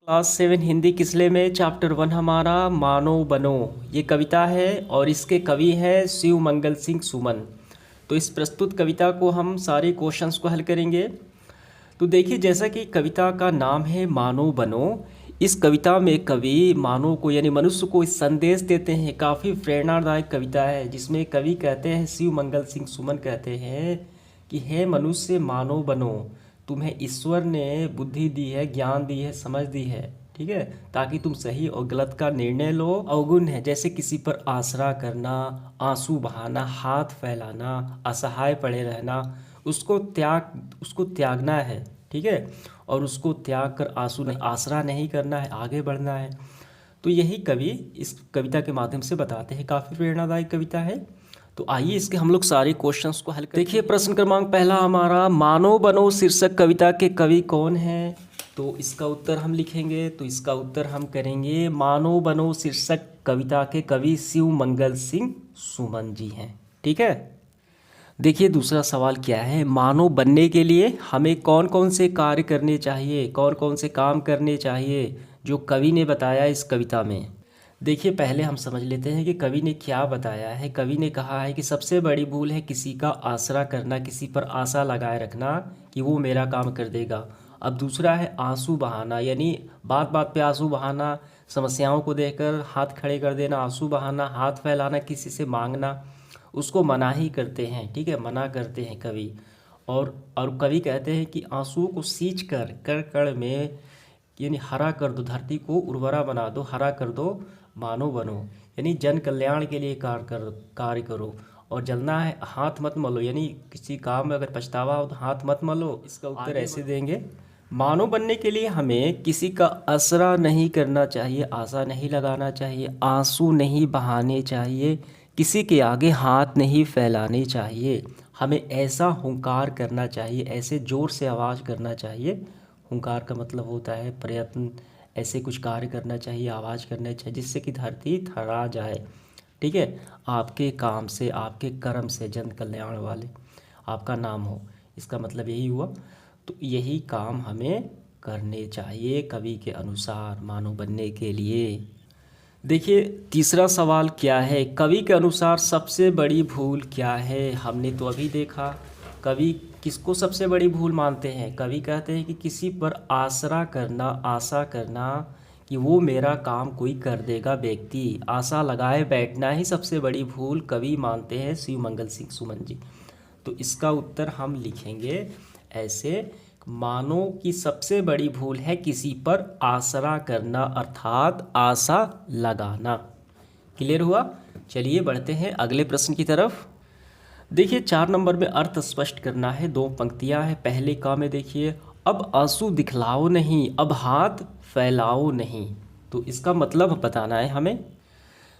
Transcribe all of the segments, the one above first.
Class 7 Hindi किसले में chapter 1 हमारा मानो बनो ये कविता है और इसके कवि हैं शिव मंगल सिंह सुमन। तो इस प्रस्तुत कविता को हम सारे क्वेश्चंस को हल करेंगे। तो देखिए, जैसा कि कविता का नाम है मानो बनो, इस कविता में कवि मानव को यानी मनुष्य को इस संदेश देते हैं। काफ़ी प्रेरणादायक कविता है जिसमें कवि कहते हैं, शिव मंगल सिंह सुमन कहते हैं कि हे मनुष्य मानो बनो, तुम्हें ईश्वर ने बुद्धि दी है, ज्ञान दी है, समझ दी है, ठीक है, ताकि तुम सही और गलत का निर्णय लो। अवगुण है जैसे किसी पर आसरा करना, आंसू बहाना, हाथ फैलाना, असहाय पड़े रहना, उसको त्यागना है, ठीक है, और उसको त्याग कर आसरा नहीं करना है, आगे बढ़ना है। तो यही कवि इस कविता के माध्यम से बताते हैं। काफ़ी प्रेरणादायक कविता है। तो आइए इसके हम लोग सारे क्वेश्चंस को हल करें। देखिए, प्रश्न क्रमांक पहला हमारा, मानो बनो शीर्षक कविता के कवि कौन हैं? तो इसका उत्तर हम लिखेंगे। तो इसका उत्तर हम करेंगे, मानो बनो शीर्षक कविता के कवि शिव मंगल सिंह सुमन जी हैं, ठीक है। देखिए, दूसरा सवाल क्या है, मानव बनने के लिए हमें कौन कौन से कार्य करने चाहिए, कौन कौन से काम करने चाहिए जो कवि ने बताया इस कविता में। देखिए, पहले हम समझ लेते हैं कि कवि ने क्या बताया है। कवि ने कहा है कि सबसे बड़ी भूल है किसी का आसरा करना, किसी पर आशा लगाए रखना कि वो मेरा काम कर देगा। अब दूसरा है आंसू बहाना, यानी बात बात पे आंसू बहाना, समस्याओं को देखकर हाथ खड़े कर देना, आंसू बहाना, हाथ फैलाना, किसी से मांगना, उसको मना ही करते हैं, ठीक है, मना करते हैं कवि। और कवि कहते हैं कि आंसुओं को सींच कर कण कण में यानी हरा कर दो, धरती को उर्वरा बना दो, हरा कर दो, मानो बनो, यानी जन कल्याण के लिए कार्य करो। और जलना है हाथ मत मलो, यानी किसी काम में अगर पछतावा हो तो हाथ मत मलो। इसका उत्तर ऐसे देंगे, मानव बनने के लिए हमें किसी का आसरा नहीं करना चाहिए, आशा नहीं लगाना चाहिए, आंसू नहीं बहाने चाहिए, किसी के आगे हाथ नहीं फैलाने चाहिए। हमें ऐसा हुंकार करना चाहिए, ऐसे ज़ोर से आवाज़ करना चाहिए। हुंकार का मतलब होता है प्रयत्न, ऐसे कुछ कार्य करना चाहिए, आवाज़ करना चाहिए जिससे कि धरती थर्रा जाए, ठीक है, आपके काम से, आपके कर्म से जन कल्याण वाले आपका नाम हो, इसका मतलब यही हुआ। तो यही काम हमें करने चाहिए कवि के अनुसार मानव बनने के लिए। देखिए, तीसरा सवाल क्या है, कवि के अनुसार सबसे बड़ी भूल क्या है? हमने तो अभी देखा कवि किसको सबसे बड़ी भूल मानते हैं। कवि कहते हैं कि किसी पर आसरा करना, आशा करना कि वो मेरा काम कोई कर देगा, व्यक्ति आशा लगाए बैठना ही सबसे बड़ी भूल कवि मानते हैं शिव मंगल सिंह सुमन जी। तो इसका उत्तर हम लिखेंगे ऐसे, मानो कि सबसे बड़ी भूल है किसी पर आसरा करना, अर्थात आशा लगाना। क्लियर हुआ? चलिए बढ़ते हैं अगले प्रश्न की तरफ। देखिए, 4 नंबर में अर्थ स्पष्ट करना है। 2 पंक्तियां हैं। पहले का में देखिए, अब आंसू दिखलाओ नहीं, अब हाथ फैलाओ नहीं। तो इसका मतलब बताना है हमें।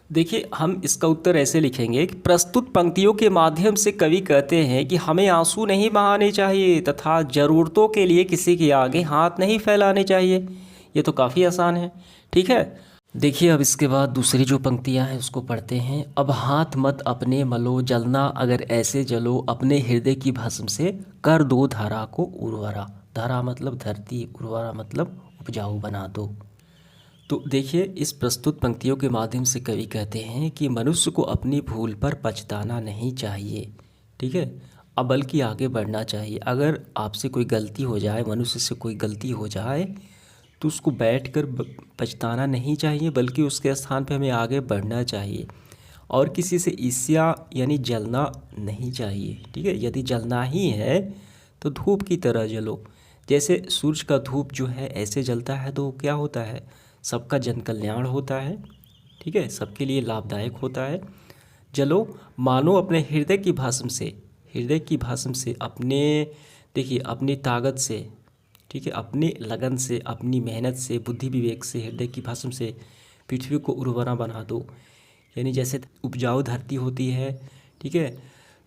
देखिए, हम इसका उत्तर ऐसे लिखेंगे कि प्रस्तुत पंक्तियों के माध्यम से कवि कहते हैं कि हमें आंसू नहीं बहाने चाहिए तथा ज़रूरतों के लिए किसी के आगे हाथ नहीं फैलाने चाहिए। ये तो काफ़ी आसान है, ठीक है। देखिए, अब इसके बाद दूसरी जो पंक्तियां हैं उसको पढ़ते हैं। अब हाथ मत अपने मलो, जलना अगर ऐसे जलो, अपने हृदय की भस्म से कर दो धरा को उर्वरा। धरा मतलब धरती, उर्वरा मतलब उपजाऊ बना दो। तो देखिए, इस प्रस्तुत पंक्तियों के माध्यम से कवि कहते हैं कि मनुष्य को अपनी भूल पर पछताना नहीं चाहिए, ठीक है, अब बल्कि आगे बढ़ना चाहिए। अगर आपसे कोई गलती हो जाए, मनुष्य से कोई गलती हो जाए, तो उसको बैठकर पछताना नहीं चाहिए, बल्कि उसके स्थान पे हमें आगे बढ़ना चाहिए। और किसी से ईर्ष्या यानी जलना नहीं चाहिए, ठीक है। यदि जलना ही है तो धूप की तरह जलो। जैसे सूरज का धूप जो है ऐसे जलता है तो क्या होता है, सबका जन कल्याण होता है, ठीक है, सबके लिए लाभदायक होता है। जलो मानो अपने हृदय की भाषण से, हृदय की भाषण से, अपने देखिए अपनी ताकत से, ठीक है, अपनी लगन से, अपनी मेहनत से, बुद्धि विवेक से, हृदय की भाषण से पृथ्वी को उर्वरा बना दो। यानी जैसे उपजाऊ धरती होती है, ठीक है,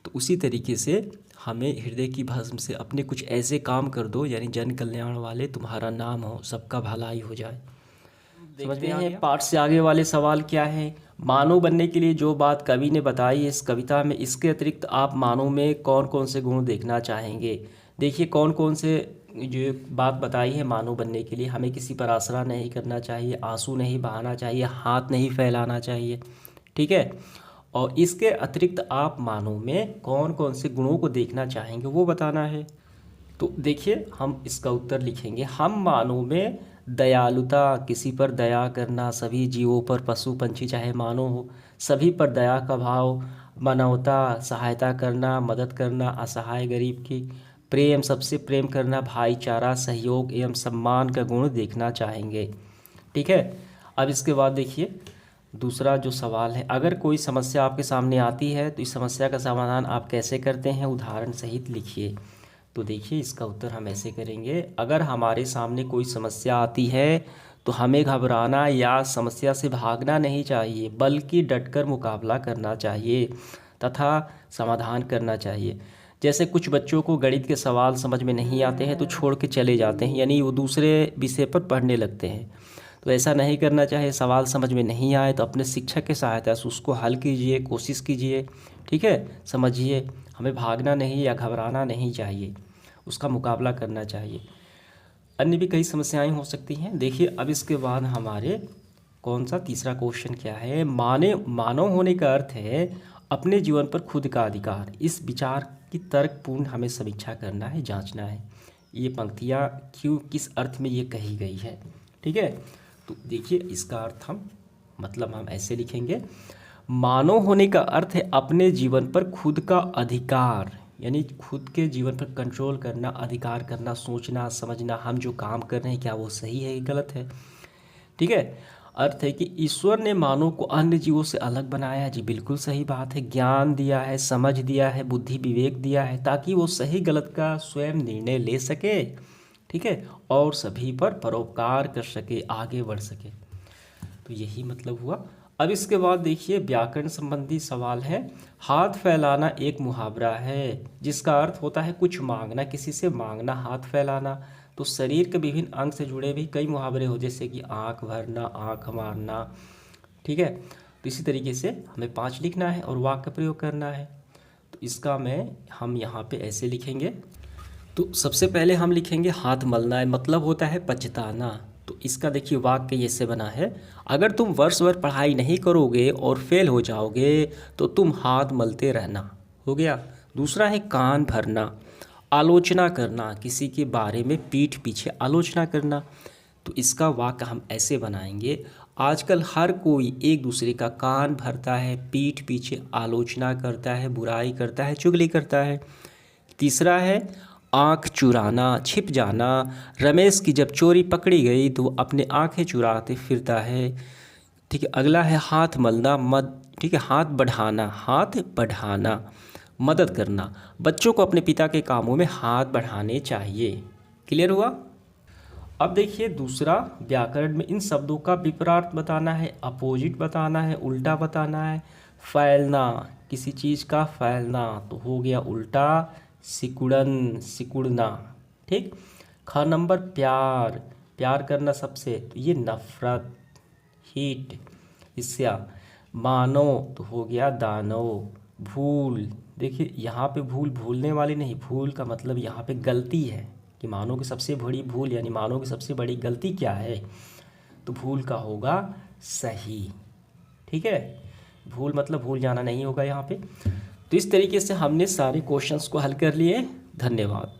तो उसी तरीके से हमें हृदय की भाषण से अपने कुछ ऐसे काम कर दो, यानी जन कल्याण वाले, तुम्हारा नाम हो, सबका भलाई हो जाए। समझ में हैं पाठ से आगे वाले सवाल क्या है। मानव बनने के लिए जो बात कवि ने बताई इस कविता में, इसके अतिरिक्त आप मानव में कौन कौन से गुण देखना चाहेंगे। देखिए, कौन कौन से जो बात बताई है मानव बनने के लिए, हमें किसी पर आसरा नहीं करना चाहिए, आंसू नहीं बहाना चाहिए, हाथ नहीं फैलाना चाहिए, ठीक है। और इसके अतिरिक्त आप मानव में कौन कौन से गुणों को देखना चाहेंगे वो बताना है। तो देखिए हम इसका उत्तर लिखेंगे, हम मानव में दयालुता, किसी पर दया करना, सभी जीवों पर, पशु पंछी चाहे मानव हो, सभी पर दया का भाव, मानवता, सहायता करना, मदद करना असहाय गरीब की, प्रेम, सबसे प्रेम करना, भाईचारा, सहयोग एवं सम्मान का गुण देखना चाहेंगे, ठीक है। अब इसके बाद देखिए दूसरा जो सवाल है, अगर कोई समस्या आपके सामने आती है तो इस समस्या का समाधान आप कैसे करते हैं, उदाहरण सहित लिखिए। तो देखिए इसका उत्तर हम ऐसे करेंगे, अगर हमारे सामने कोई समस्या आती है तो हमें घबराना या समस्या से भागना नहीं चाहिए, बल्कि डटकर मुकाबला करना चाहिए तथा समाधान करना चाहिए। जैसे कुछ बच्चों को गणित के सवाल समझ में नहीं आते हैं तो छोड़ के चले जाते हैं, यानी वो दूसरे विषय पर पढ़ने लगते हैं। तो ऐसा नहीं करना चाहिए। सवाल समझ में नहीं आए तो अपने शिक्षक की सहायता से उसको हल कीजिए, कोशिश कीजिए, ठीक है, समझिए। हमें भागना नहीं या घबराना नहीं चाहिए, उसका मुकाबला करना चाहिए। अन्य भी कई समस्याएं हो सकती हैं। देखिए अब इसके बाद हमारे कौन सा तीसरा क्वेश्चन क्या है, मानव होने का अर्थ है अपने जीवन पर खुद का अधिकार। इस विचार की तर्कपूर्ण हमें समीक्षा करना है, जांचना है ये पंक्तियाँ क्यों, किस अर्थ में ये कही गई है, ठीक है। तो देखिए इसका अर्थ हम ऐसे लिखेंगे, मानव होने का अर्थ है अपने जीवन पर खुद का अधिकार, यानी खुद के जीवन पर कंट्रोल करना, अधिकार करना, सोचना समझना, हम जो काम कर रहे हैं क्या वो सही है गलत है, ठीक है। अर्थ है कि ईश्वर ने मानव को अन्य जीवों से अलग बनाया है, जी बिल्कुल सही बात है। ज्ञान दिया है, समझ दिया है, बुद्धि विवेक दिया है, ताकि वो सही गलत का स्वयं निर्णय ले सके, ठीक है, और सभी पर परोपकार कर सके, आगे बढ़ सके। तो यही मतलब हुआ। अब इसके बाद देखिए व्याकरण संबंधी सवाल है। हाथ फैलाना एक मुहावरा है जिसका अर्थ होता है कुछ मांगना, किसी से मांगना, हाथ फैलाना। तो शरीर के विभिन्न अंग से जुड़े भी कई मुहावरे हो, जैसे कि आँख भरना, आँख मारना, ठीक है। तो इसी तरीके से हमें 5 लिखना है और वाक्य प्रयोग करना है। तो इसका हम यहाँ पे ऐसे लिखेंगे। तो सबसे पहले हम लिखेंगे हाथ मलना है, मतलब होता है पछताना। तो इसका देखिए वाक्य ऐसे बना है, अगर तुम वर्ष भर पढ़ाई नहीं करोगे और फेल हो जाओगे तो तुम हाथ मलते रहना, हो गया। दूसरा है कान भरना, आलोचना करना, किसी के बारे में पीठ पीछे आलोचना करना। तो इसका वाक्य हम ऐसे बनाएंगे, आजकल हर कोई एक दूसरे का कान भरता है, पीठ पीछे आलोचना करता है, बुराई करता है, चुगली करता है। तीसरा है आँख चुराना, छिप जाना, रमेश की जब चोरी पकड़ी गई तो वो अपने आँखें चुराते फिरता है, ठीक है। अगला है हाथ मलना, ठीक है, हाथ बढ़ाना, मदद करना, बच्चों को अपने पिता के कामों में हाथ बढ़ाने चाहिए। क्लियर हुआ। अब देखिए दूसरा, व्याकरण में इन शब्दों का विपरीत बताना है, अपोजिट बताना है, उल्टा बताना है। फैलना, किसी चीज़ का फैलना, तो हो गया उल्टा, सिकुड़न, सिकुड़ना, ठीक। ख नंबर प्यार, प्यार करना सबसे, तो ये नफरत, हीट, ईर्ष्या। मानो, तो हो गया दानव। भूल, देखिए यहाँ पे भूल भूलने वाली नहीं, भूल का मतलब यहाँ पे गलती है कि मानव की सबसे बड़ी भूल, यानी मानव की सबसे बड़ी गलती क्या है, तो भूल का होगा सही, ठीक है। भूल मतलब भूल जाना नहीं होगा यहाँ पे। तो इस तरीके से हमने सारे क्वेश्चंस को हल कर लिए। धन्यवाद।